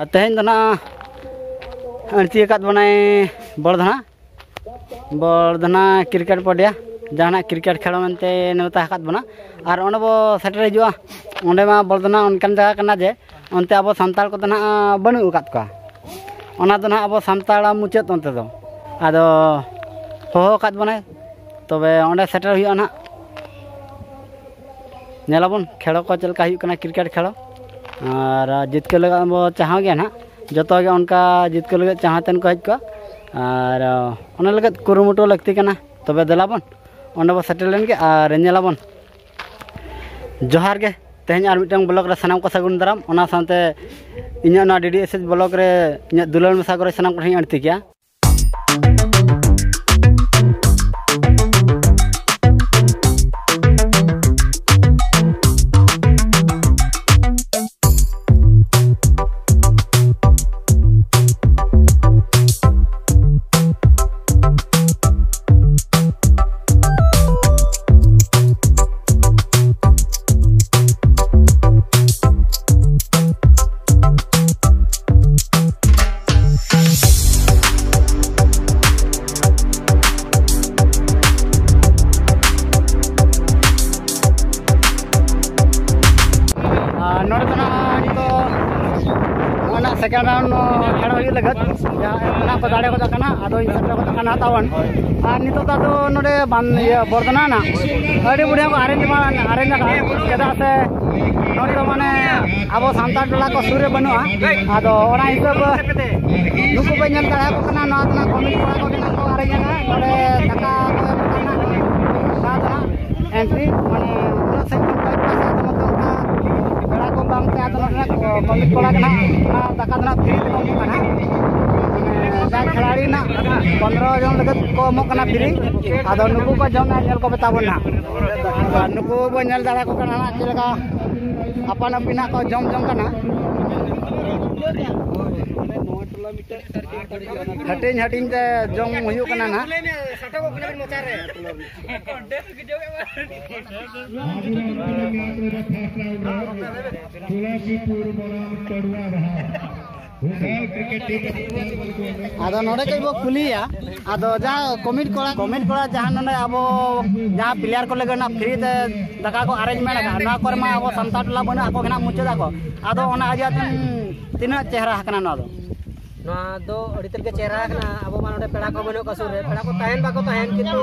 तेहन दना अणती अकाद बनाए बड़धना क्रिकेट पड़िया जहाँ क्रिकेट खेल मनते नेवता हकाद बना और ओंडे बो सेटर हिजुआ ओंडे मा बड़धना उनकान जगह कना जे ओनते अब सानताल को ना बनू अकाद का ओना दो ना अब सानताल मुचाद ओनते दो आदो होहो अकाद बनाए तबे ओंडे सेटर हुआ ना नेलाबन खेल को चलका हुआ कना क्रिकेट खेल और जितके लगा बो चाह गया ना जो उनका जितके लगे चाहते को हज को और उन्हें लगे कुरुमुटो लगती करना तबे दिलाबन ओंडे बो सेटल लेन के और नेलाबन जोहार के तेहन और मिटन ब्लॉक रे सनाम को सगुन दाराम ओना सानते इन्या ना डीडीएसएच ब्लॉक रे इन्या दुलाल मसा करे सनाम को अणती गया सेकेंड राउंड खेल हुई लगत जहाँ को दाड़े को अदो सेटर को तावन और नितो दो नोडे बर्दना ना अड़ी बुढ़िया को अरेंज चेदा से नोडे तो माने अब सानताल टोला को सूर्य बनुआ अदो ओना हिसाब नुकु पे नेल दाड़ा को कना ना कमिटी कोड़ा को देना को अरेंज ना नोडे दाका को ना एंट्री माने उना से बांगते कमिट कोड़ा दाका फ्री खिलाड़ी ना 15 जन लगे को फ्री आदो नुकु को जम को बताबना नुकु बो नेल दाड़ा को कना चेलका अपन अपिना को जम कना हटिंग ते जम हुयु कना ना आदो नोडे कई बो कुलिया आदो जा कमिट कोड़ा जहां नोडे अब जहां प्लेयर को लगे ना फ्री ते दाका को अरेंजमेंट का ना कर मा अब सानताल टोला बना को ना मुचदा को आदो ओना आजा तीना चेहरा हकना ना दो अड़ीतल के चेहरा हकना अब मा नोडे पेड़ा को बनो कसुर रे पेड़ा को ताहेन बाको ताहेन किंतु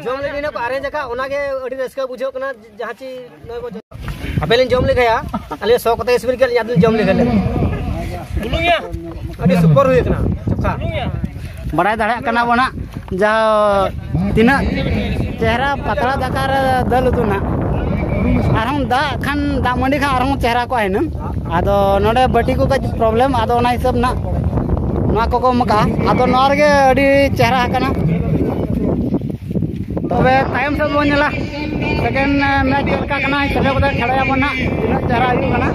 जम ले दिना को अरेंज का ओना के अड़ी रस्का बुझो कना जहां ची नय को अबेलिन जम ले गया अले 100 कते स्पीड के याद जम ले गले बुलुंगिया अभी सुपर हुई कना चोखा बड़ा दाड़ा कना बना जा तीना चेहरा पतला दकार दल तुना आरहम दा खान दा मंडी खा आरहम चेहरा को आइना आदो नोडे बटी को का प्रॉब्लम आदो ओना हिसाब ना ना को मका आदो नोर के अडी चेहरा कना तबे टाइम से बोनेला सेकेंड मैच चलका कना चले को खेलाया बना तीना चेहरा आयु कना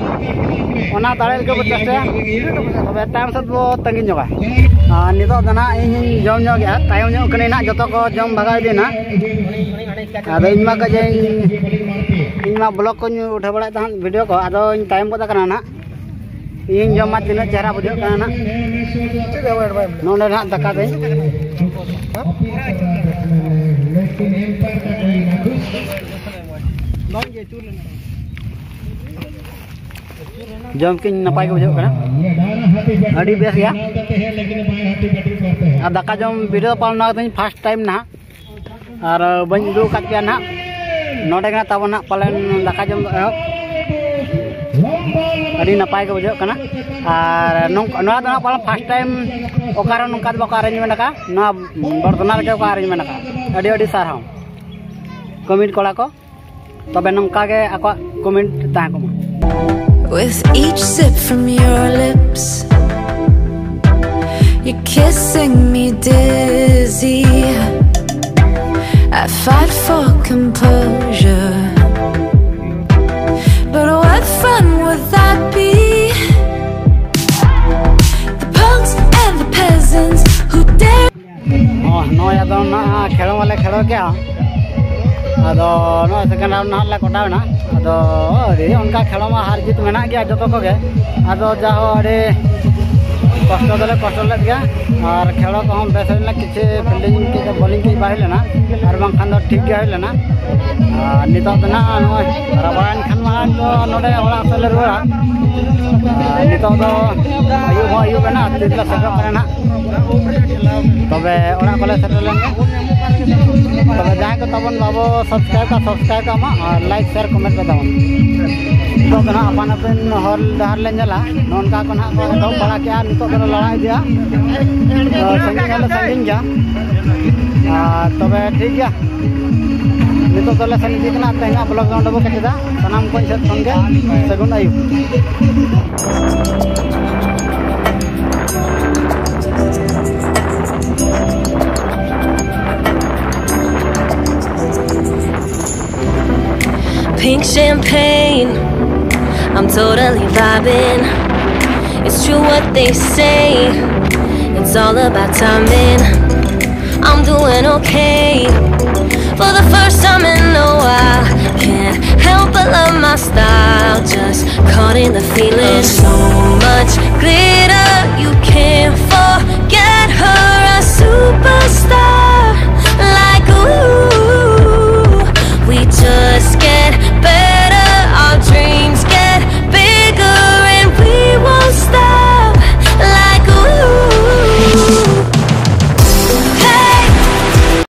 ओना दाड़े के बचते तबे टाइम से बो तंगी जोगा नितो दना इन जम गया टाइम जो कने ना जतो को जम भगा देना आदो इनमा का जे इनमा ब्लॉग को उठा बड़ा था वीडियो को आदो इन टाइम को कना ना इन जमा तीना चेहरा बुझो कना ना नोडे ना दका दे जम के नपाय को बुझो कना अड़ी बेस गया आ दाका जम वीडियो पालना तो फर्स्ट टाइम ना और बन दो काट के ना नोडे ना तब ना पालन दाका जम अड़ी नपाय को बुझो कना और नोना दो पालन फर्स्ट टाइम ओकारो नोका बको अरेंजमेंट का ना बर्दना रे को अरेंजमेंट का अड़ी अड़ी सारहाव कमेंट कोड़ा को तबे नोका के आको कमेंट ता को With each sip from your lips, you're kissing me dizzy. I fight for composure, but what fun would that be? The punks and the peasants who dare. No ya do na khelo wale khelo kya ado no second round na la koda na ado रे उनका खेलों में हार जीत मेना गया जो तो को गे आदो जाओ अरे कष्ट दले कष्ट ले गया और खेल को हम बेस होना किसी फील्डिंग के बॉलिंग की बाहर लेना और बांखान दो ठीक गया लेना नितो ना रबान खान मान तो नोडे ओड़ा चले रुआ नितो दो आयु बना तितला सेटल करना तबे ओड़ा कोले सेटल लेंगे तबे जहां को तबन बाबो सब्सक्राइब का और लाइक शेयर कमेंट बताओ तो ना अपन अपन हर दहर ले जला नोनका को ना को तो बड़ा क्या नितो को लड़ाई दिया संगिंग जा तबे ठीक गया नितो तो ले संगी दिना तेना ब्लॉग गाउंड बो केदा सनाम को से संगे सगुन आयु Pink champagne, I'm totally vibing. It's true what they say, it's all about timing. I'm doing okay, for the first time in a while. Can't help but love my style, just caught in the feeling.